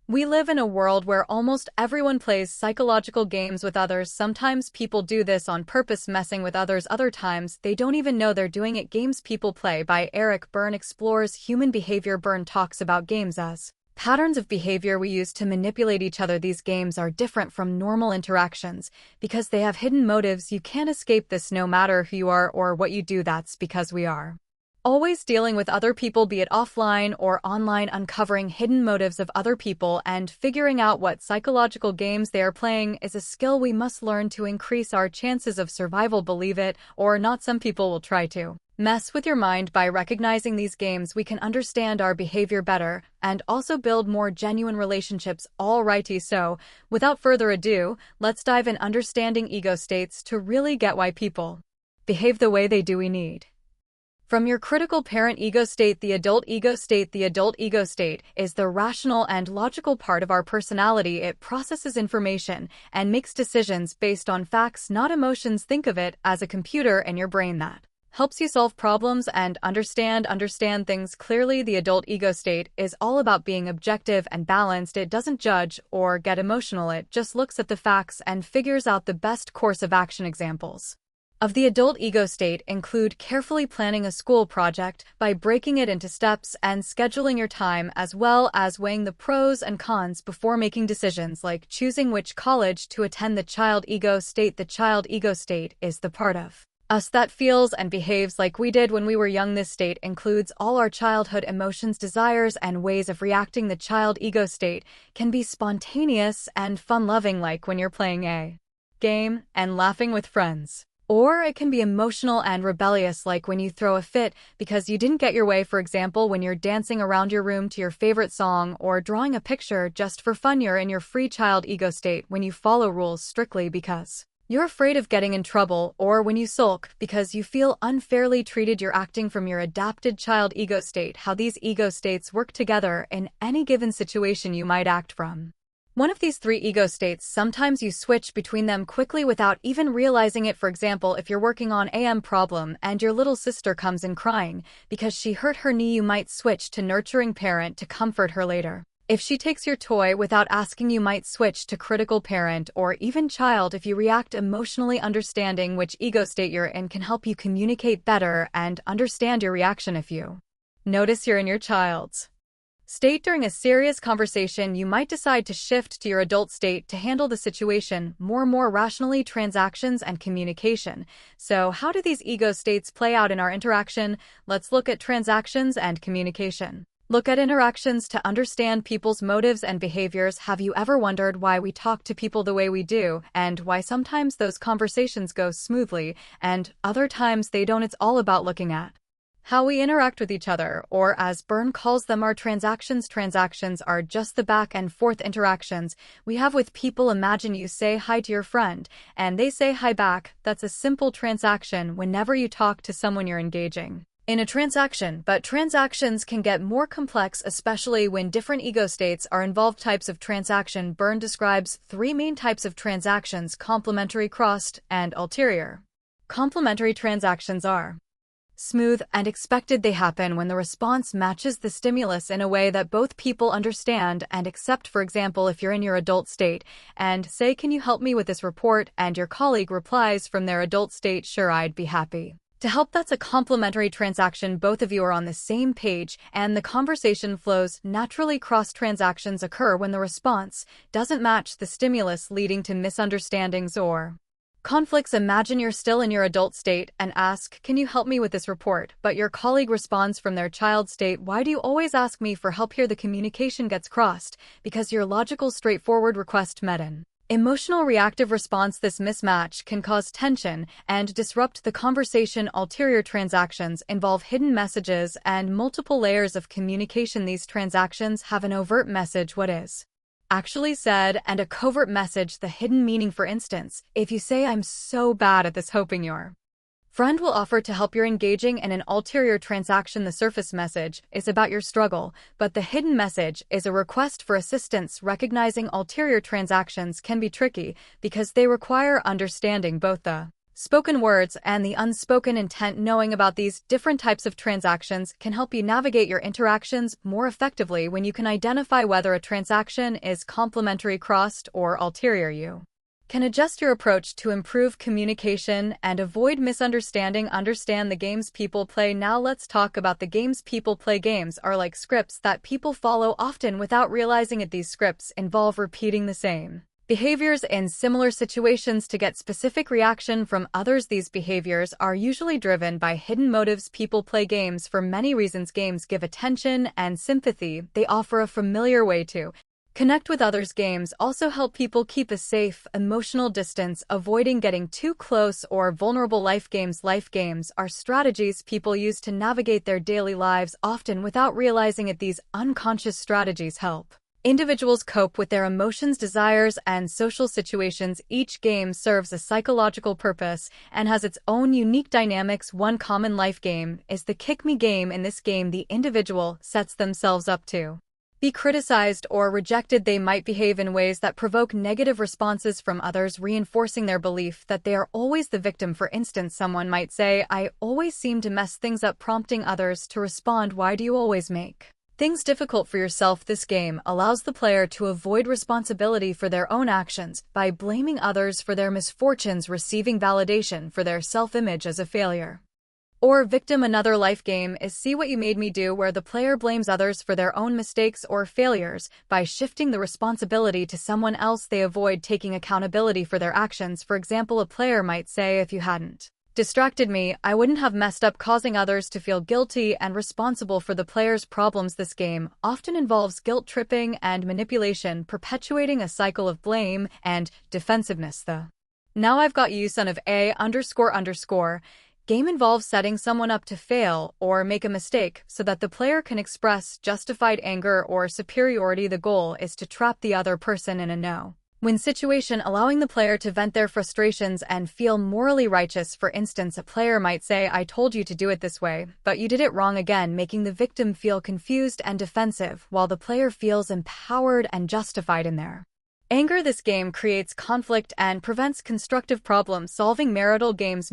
We live in a world where almost everyone plays psychological games with others. Sometimes people do this on purpose, messing with others. Other times, they don't even know they're doing it. Games People Play by Berne explores human behavior. Berne talks about games as patterns of behavior we use to manipulate each other. These games are different from normal interactions because they have hidden motives. You can't escape this no matter who you are or what you do. That's because we are always dealing with other people, be it offline or online. Uncovering hidden motives of other people and figuring out what psychological games they are playing is a skill we must learn to increase our chances of survival. Believe it or not, some people will try to mess with your mind. By recognizing these games, we can understand our behavior better and also build more genuine relationships. Alrighty, so without further ado, let's dive in. Understanding ego states. To really get why people behave the way they do, we need from your critical parent ego state, the adult ego state. The adult ego state is the rational and logical part of our personality. It processes information and makes decisions based on facts, not emotions. Think of it as a computer in your brain that helps you solve problems and understand things clearly. The adult ego state is all about being objective and balanced. It doesn't judge or get emotional. It just looks at the facts and figures out the best course of action. Examples of the adult ego state include carefully planning a school project by breaking it into steps and scheduling your time, as well as weighing the pros and cons before making decisions like choosing which college to attend. The child ego state. The child ego state is the part of us that feels and behaves like we did when we were young. This state includes all our childhood emotions, desires, and ways of reacting. The child ego state can be spontaneous and fun-loving, like when you're playing a game and laughing with friends. Or it can be emotional and rebellious, like when you throw a fit because you didn't get your way. For example, when you're dancing around your room to your favorite song or drawing a picture just for fun. You're in your free child ego state when you follow rules strictly because you're afraid of getting in trouble, or when you sulk because you feel unfairly treated. You're acting from your adapted child ego state. How these ego states work together in any given situation. You might act from one of these three ego states. Sometimes you switch between them quickly without even realizing it. For example, if you're working on a problem and your little sister comes in crying because she hurt her knee, you might switch to nurturing parent to comfort her later. If she takes your toy without asking, you might switch to critical parent or even child. If you react emotionally, understanding which ego state you're in can help you communicate better and understand your reaction. If you notice you're in your child's state during a serious conversation, you might decide to shift to your adult state to handle the situation more rationally. Transactions and communication. So how do these ego states play out in our interaction? Let's look at transactions and communication. Look at interactions to understand people's motives and behaviors. Have you ever wondered why we talk to people the way we do, and why sometimes those conversations go smoothly and other times they don't? It's all about looking at how we interact with each other, or as Berne calls them, our transactions. Transactions are just the back and forth interactions we have with people. Imagine you say hi to your friend, and they say hi back. That's a simple transaction. Whenever you talk to someone, you're engaging in a transaction, but transactions can get more complex, especially when different ego states are involved. Types of transaction. Berne describes three main types of transactions: complementary, crossed, and ulterior. Complementary transactions are smooth and expected. They happen when the response matches the stimulus in a way that both people understand and accept. For example, if you're in your adult state and say, "Can you help me with this report?" and your colleague replies from their adult state, "Sure, I'd be happy to help." That's a complementary transaction. Both of you are on the same page and the conversation flows naturally. Cross transactions occur when the response doesn't match the stimulus, leading to misunderstandings or conflicts. Imagine you're still in your adult state and ask, "Can you help me with this report?" but your colleague responds from their child state, "Why do you always ask me for help?" Here the communication gets crossed because your logical, straightforward request met an emotional, reactive response. This mismatch can cause tension and disrupt the conversation. Ulterior transactions involve hidden messages and multiple layers of communication. These transactions have an overt message, what is actually said, and a covert message, the hidden meaning. For instance, if you say, "I'm so bad at this," hoping your friend will offer to help, you're engaging in an ulterior transaction. The surface message is about your struggle, but the hidden message is a request for assistance. Recognizing ulterior transactions can be tricky because they require understanding both the Spoken words and the unspoken intent. Knowing about these different types of transactions can help you navigate your interactions more effectively when you can identify whether a transaction is complementary, crossed, or ulterior. You can adjust your approach to improve communication and avoid misunderstanding. Understand the games people play. Now let's talk about the games people play. Games are like scripts that people follow often without realizing it. These scripts involve repeating the same behaviors in similar situations to get specific reaction from others. These behaviors are usually driven by hidden motives. People play games for many reasons. Games give attention and sympathy. They offer a familiar way to connect with others. Games also help people keep a safe, emotional distance, avoiding getting too close or vulnerable. Life games are strategies people use to navigate their daily lives, often without realizing it. These unconscious strategies help individuals cope with their emotions, desires, and social situations. Each game serves a psychological purpose and has its own unique dynamics. One common life game is the Kick Me game. In this game, the individual sets themselves up to be criticized or rejected. They might behave in ways that provoke negative responses from others, reinforcing their belief that they are always the victim. For instance, someone might say, "I always seem to mess things up," prompting others to respond, "Why do you always make things difficult for yourself?" This game allows the player to avoid responsibility for their own actions by blaming others for their misfortunes, receiving validation for their self-image as a failure or victim. Another life game is See What You Made Me Do, where the player blames others for their own mistakes or failures. By shifting the responsibility to someone else, they avoid taking accountability for their actions. For example, a player might say, "If you hadn't distracted me, I wouldn't have messed up," causing others to feel guilty and responsible for the player's problems. This game often involves guilt tripping and manipulation, perpetuating a cycle of blame and defensiveness. The "Now I've Got You, Son of A __" game involves setting someone up to fail or make a mistake so that the player can express justified anger or superiority. The goal is to trap the other person in a no-win situation, allowing the player to vent their frustrations and feel morally righteous. For instance, a player might say, "I told you to do it this way, but you did it wrong again," making the victim feel confused and defensive, while the player feels empowered and justified in their anger. This game creates conflict and prevents constructive problem solving. Marital games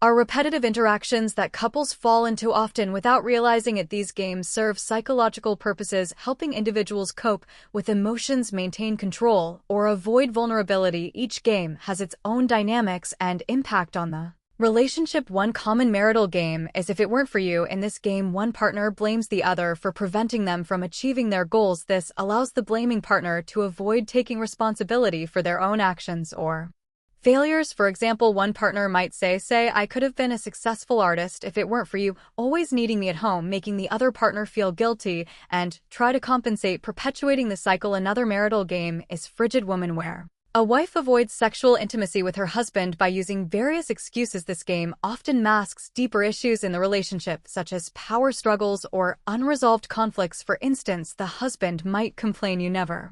are repetitive interactions that couples fall into often without realizing it. These games serve psychological purposes, helping individuals cope with emotions, maintain control, or avoid vulnerability. Each game has its own dynamics and impact on the relationship. One common marital game is If It Weren't For You. In this game, one partner blames the other for preventing them from achieving their goals. This allows the blaming partner to avoid taking responsibility for their own actions or failures. For example, one partner might say, "I could have been a successful artist if it weren't for you always needing me at home," making the other partner feel guilty and try to compensate, perpetuating the cycle. Another marital game is Frigid Woman, where a wife avoids sexual intimacy with her husband by using various excuses. This game often masks deeper issues in the relationship, such as power struggles or unresolved conflicts. For instance, the husband might complain, "You never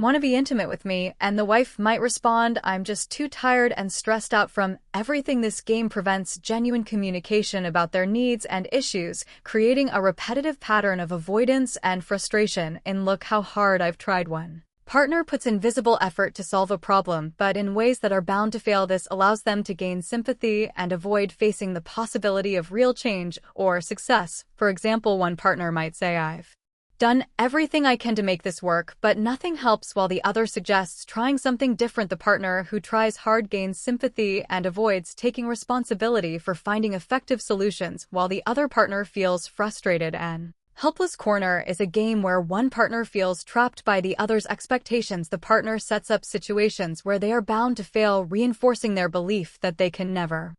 want to be intimate with me," and the wife might respond, "I'm just too tired and stressed out from everything." This game prevents genuine communication about their needs and issues, creating a repetitive pattern of avoidance and frustration. In Look How Hard I've Tried, one partner puts invisible effort to solve a problem, but in ways that are bound to fail. This allows them to gain sympathy and avoid facing the possibility of real change or success. For example, one partner might say, "I've done everything I can to make this work, but nothing helps," while the other suggests trying something different. The partner who tries hard gains sympathy and avoids taking responsibility for finding effective solutions, while the other partner feels frustrated and helpless. Corner is a game where one partner feels trapped by the other's expectations. The partner sets up situations where they are bound to fail, reinforcing their belief that they can never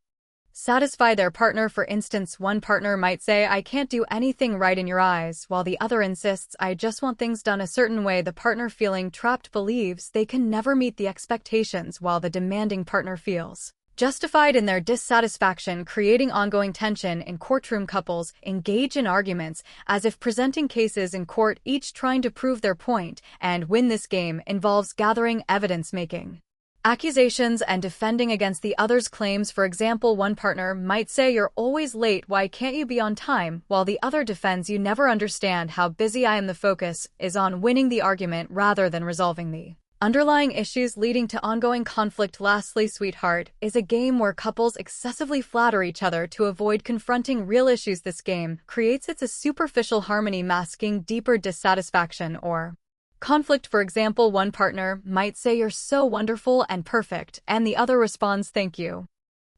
satisfy their partner. For instance, one partner might say, "I can't do anything right in your eyes," while the other insists, "I just want things done a certain way." The partner feeling trapped believes they can never meet the expectations, while the demanding partner feels justified in their dissatisfaction, creating ongoing tension in courtroom. Couples engage in arguments as if presenting cases in court, each trying to prove their point and win. This game involves gathering evidence, making accusations, and defending against the other's claims. For example, one partner might say, "You're always late, why can't you be on time?" while the other defends, "You never understand how busy I am." The focus is on winning the argument rather than resolving the Underlying issues leading to ongoing conflict. Lastly, Sweetheart is a game where couples excessively flatter each other to avoid confronting real issues. This game creates a superficial harmony masking deeper dissatisfaction or conflict. For example, one partner might say you're so wonderful and perfect, and the other responds, thank you.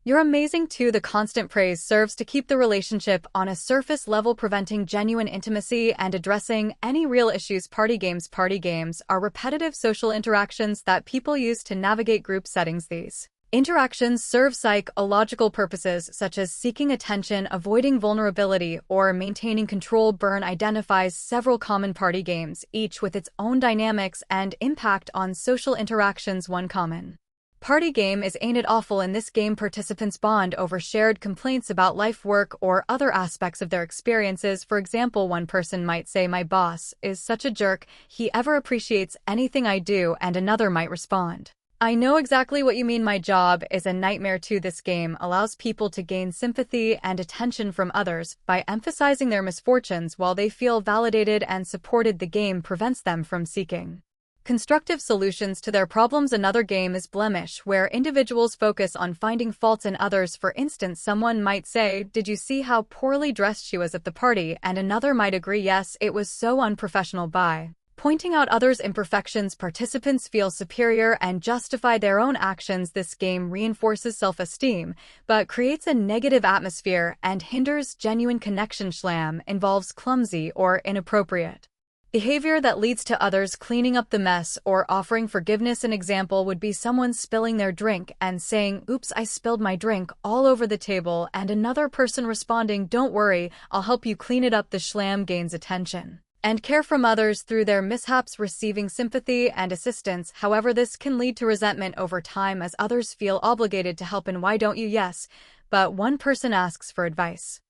You're amazing too. The constant praise serves to keep the relationship on a surface level, preventing genuine intimacy and addressing any real issues. Party games. Party games are repetitive social interactions that people use to navigate group settings. These interactions serve psychological purposes such as seeking attention, avoiding vulnerability, or maintaining control. Berne identifies several common party games, each with its own dynamics and impact on social interactions. One common party game is Ain't It Awful. In this game, participants bond over shared complaints about life, work, or other aspects of their experiences. For example, one person might say, my boss is such a jerk, he ever appreciates anything I do, and another might respond, I know exactly what you mean, my job is a nightmare too. This game allows people to gain sympathy and attention from others by emphasizing their misfortunes while they feel validated and supported. The game prevents them from seeking constructive solutions to their problems. Another game is Blemish, where individuals focus on finding faults in others. For instance, someone might say, did you see how poorly dressed she was at the party? And another might agree, yes, it was so unprofessional. By pointing out others' imperfections, participants feel superior and justify their own actions. This game reinforces self-esteem, but creates a negative atmosphere and hinders genuine connection. Schlam involves clumsy or inappropriate behavior that leads to others cleaning up the mess or offering forgiveness. An example would be someone spilling their drink and saying, oops, I spilled my drink all over the table, and another person responding, don't worry, I'll help you clean it up. The schlam gains attention and care from others through their mishaps, receiving sympathy and assistance. However, this can lead to resentment over time as others feel obligated to help. And why don't you? Yes, but one person asks for advice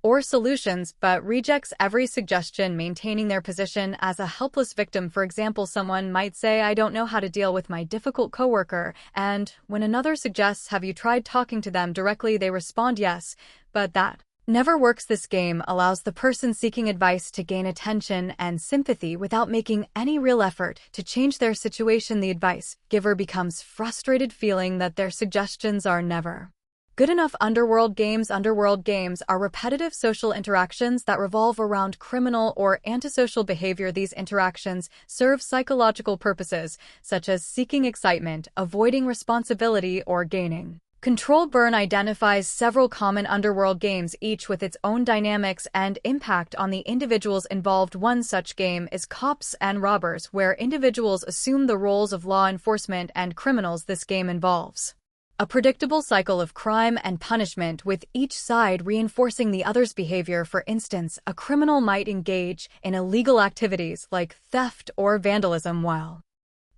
or solutions, but rejects every suggestion, maintaining their position as a helpless victim. For example, someone might say, I don't know how to deal with my difficult coworker, and when another suggests, have you tried talking to them directly? They respond, yes, but that never works. This game allows the person seeking advice to gain attention and sympathy without making any real effort to change their situation. The advice giver becomes frustrated, feeling that their suggestions are never good enough. Underworld games. Underworld games are repetitive social interactions that revolve around criminal or antisocial behavior. These interactions serve psychological purposes, such as seeking excitement, avoiding responsibility, or gaining control. Berne identifies several common underworld games, each with its own dynamics and impact on the individuals involved. One such game is Cops and Robbers, where individuals assume the roles of law enforcement and criminals. This game involves a predictable cycle of crime and punishment, with each side reinforcing the other's behavior. For instance, a criminal might engage in illegal activities like theft or vandalism while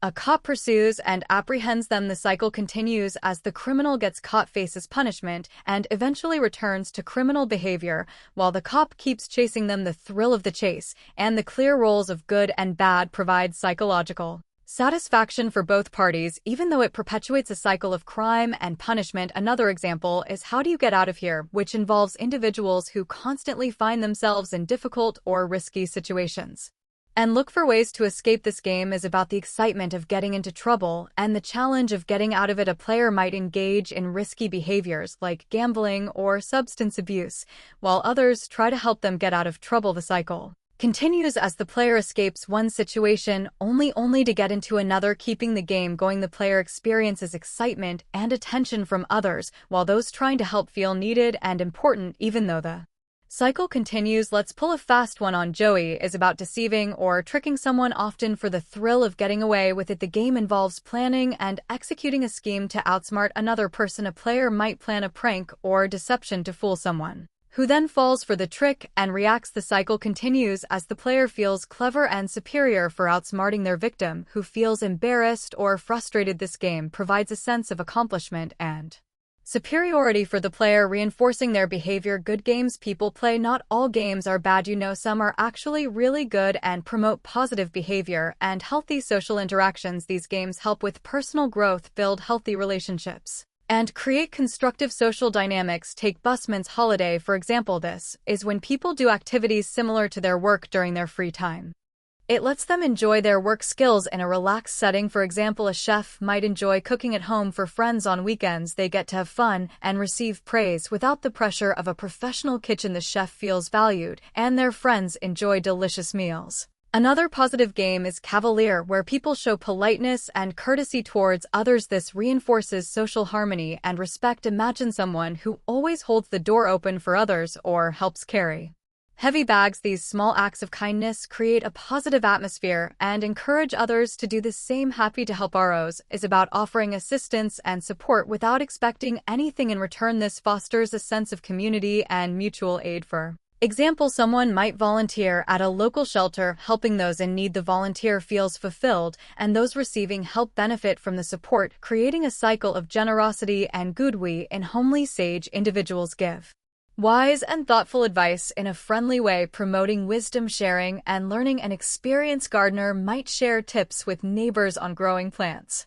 a cop pursues and apprehends them. The cycle continues as the criminal gets caught, faces punishment, and eventually returns to criminal behavior, while the cop keeps chasing them. The thrill of the chase and the clear roles of good and bad provide psychological satisfaction for both parties, even though it perpetuates a cycle of crime and punishment. Another example is How Do You Get Out of Here, which involves individuals who constantly find themselves in difficult or risky situations and look for ways to escape. This game is about the excitement of getting into trouble and the challenge of getting out of it. A player might engage in risky behaviors like gambling or substance abuse, while others try to help them get out of trouble. The cycle continues as the player escapes one situation only to get into another, keeping the game going. The player experiences excitement and attention from others, while those trying to help feel needed and important even though the cycle continues. Let's pull a fast one on. Joey is about deceiving or tricking someone, often for the thrill of getting away with it. The game involves planning and executing a scheme to outsmart another person. A player might plan a prank or deception to fool someone, who then falls for the trick and reacts. The cycle continues as the player feels clever and superior for outsmarting their victim, who feels embarrassed or frustrated. This game provides a sense of accomplishment and superiority for the player, reinforcing their behavior. Good games people play. Not all games are bad. Some are actually really good and promote positive behavior and healthy social interactions. These games help with personal growth, build healthy relationships, and create constructive social dynamics. Take Busman's Holiday, for example. This is when people do activities similar to their work during their free time. It lets them enjoy their work skills in a relaxed setting. For example, a chef might enjoy cooking at home for friends on weekends. They get to have fun and receive praise without the pressure of a professional kitchen. The chef feels valued, and their friends enjoy delicious meals. Another positive game is Cavalier, where people show politeness and courtesy towards others. This reinforces social harmony and respect. Imagine someone who always holds the door open for others or helps carry heavy bags. These small acts of kindness create a positive atmosphere and encourage others to do the same. Happy to help ROs is about offering assistance and support without expecting anything in return. This fosters a sense of community and mutual aid. For example, someone might volunteer at a local shelter, helping those in need. The volunteer feels fulfilled, and those receiving help benefit from the support, creating a cycle of generosity and goodwill. In homely sage individuals give wise and thoughtful advice in a friendly way, promoting wisdom sharing and learning. An experienced gardener might share tips with neighbors on growing plants.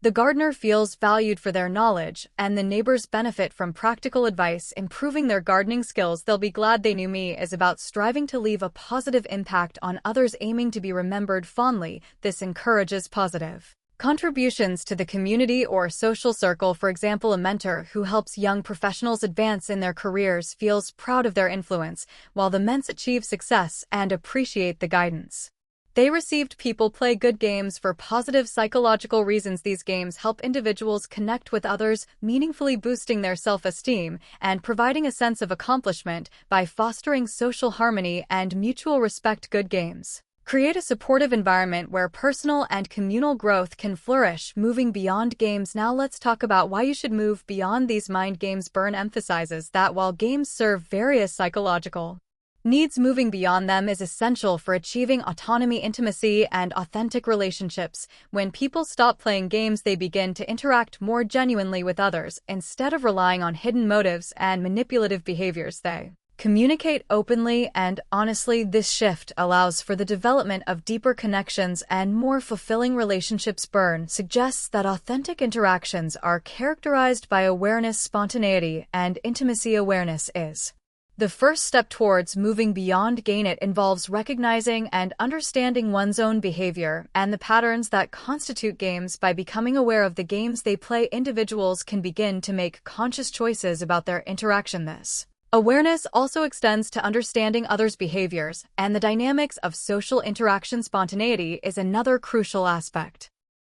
The gardener feels valued for their knowledge, and the neighbors benefit from practical advice, improving their gardening skills. They'll be glad they knew me is about striving to leave a positive impact on others, aiming to be remembered fondly. This encourages positive contributions to the community or social circle. For example, a mentor who helps young professionals advance in their careers feels proud of their influence, while the mentors achieve success and appreciate the guidance they received. People play good games for positive psychological reasons. These games help individuals connect with others, meaningfully boosting their self-esteem and providing a sense of accomplishment by fostering social harmony and mutual respect. Good games create a supportive environment where personal and communal growth can flourish. Moving beyond games. Now let's talk about why you should move beyond these mind games. Berne emphasizes that while games serve various psychological needs, moving beyond them is essential for achieving autonomy, intimacy, and authentic relationships. When people stop playing games, they begin to interact more genuinely with others. Instead of relying on hidden motives and manipulative behaviors, they communicate openly and honestly. This shift allows for the development of deeper connections and more fulfilling relationships. Berne suggests that authentic interactions are characterized by awareness, spontaneity, and intimacy. Awareness is the first step towards moving beyond gain. It involves recognizing and understanding one's own behavior and the patterns that constitute games. By becoming aware of the games they play, individuals can begin to make conscious choices about their interaction. This awareness also extends to understanding others' behaviors and the dynamics of social interaction. Spontaneity is another crucial aspect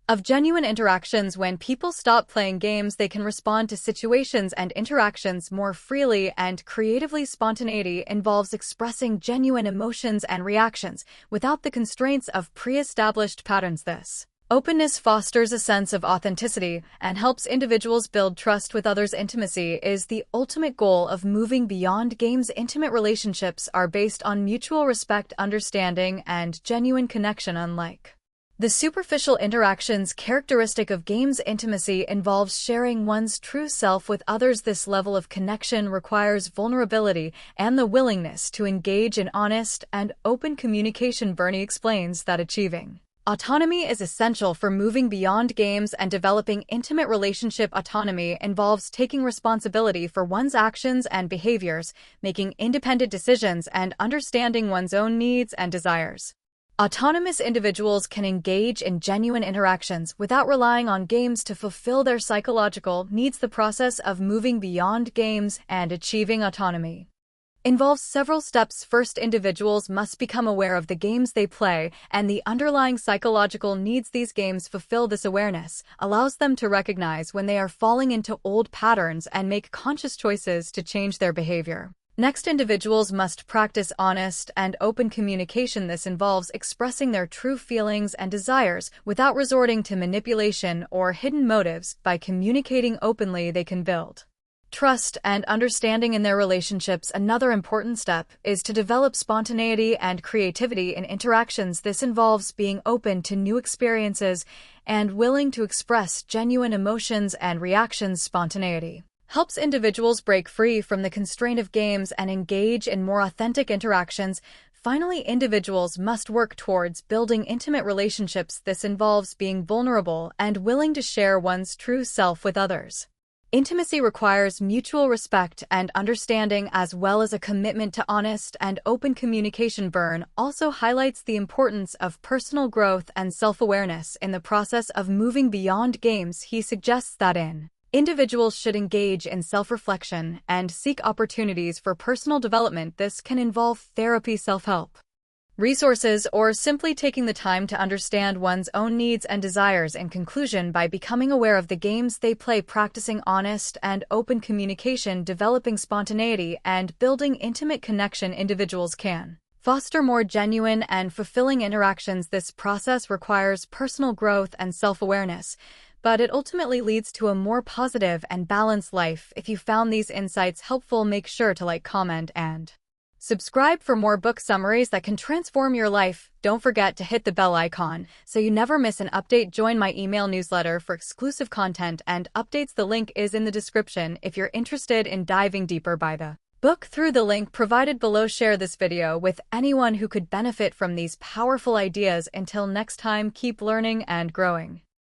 of genuine interactions. When people stop playing games, they can respond to situations and interactions more freely and creatively. Spontaneity involves expressing genuine emotions and reactions without the constraints of pre-established patterns. This openness fosters a sense of authenticity and helps individuals build trust with others. Intimacy is the ultimate goal of moving beyond games. Intimate relationships are based on mutual respect, understanding, and genuine connection. Unlike the superficial interactions characteristic of games, intimacy involves sharing one's true self with others. This level of connection requires vulnerability and the willingness to engage in honest and open communication. Berne explains that achieving autonomy is essential for moving beyond games and developing intimate relationship. Autonomy involves taking responsibility for one's actions and behaviors, making independent decisions, and understanding one's own needs and desires. Autonomous individuals can engage in genuine interactions without relying on games to fulfill their psychological needs. The process of moving beyond games and achieving autonomy involves several steps. First, individuals must become aware of the games they play and the underlying psychological needs these games fulfill. This awareness allows them to recognize when they are falling into old patterns and make conscious choices to change their behavior. Next, individuals must practice honest and open communication. This involves expressing their true feelings and desires without resorting to manipulation or hidden motives. By communicating openly, they can build trust and understanding in their relationships. Another important step is to develop spontaneity and creativity in interactions. This involves being open to new experiences and willing to express genuine emotions and reactions. Spontaneity helps individuals break free from the constraint of games and engage in more authentic interactions. Finally, individuals must work towards building intimate relationships. This involves being vulnerable and willing to share one's true self with others. Intimacy requires mutual respect and understanding as well as a commitment to honest and open communication. Berne also highlights the importance of personal growth and self-awareness in the process of moving beyond games. He suggests that individuals should engage in self-reflection and seek opportunities for personal development. This can involve therapy, self-help resources, or simply taking the time to understand one's own needs and desires. In conclusion, by becoming aware of the games they play, practicing honest and open communication, developing spontaneity, and building intimate connection, individuals can foster more genuine and fulfilling interactions. This process requires personal growth and self-awareness, but it ultimately leads to a more positive and balanced life. If you found these insights helpful, make sure to like, comment, and subscribe for more book summaries that can transform your life. Don't forget to hit the bell icon so you never miss an update. Join my email newsletter for exclusive content and updates. The link is in the description if you're interested in diving deeper by the book through the link provided below. Share this video with anyone who could benefit from these powerful ideas. Until next time, keep learning and growing.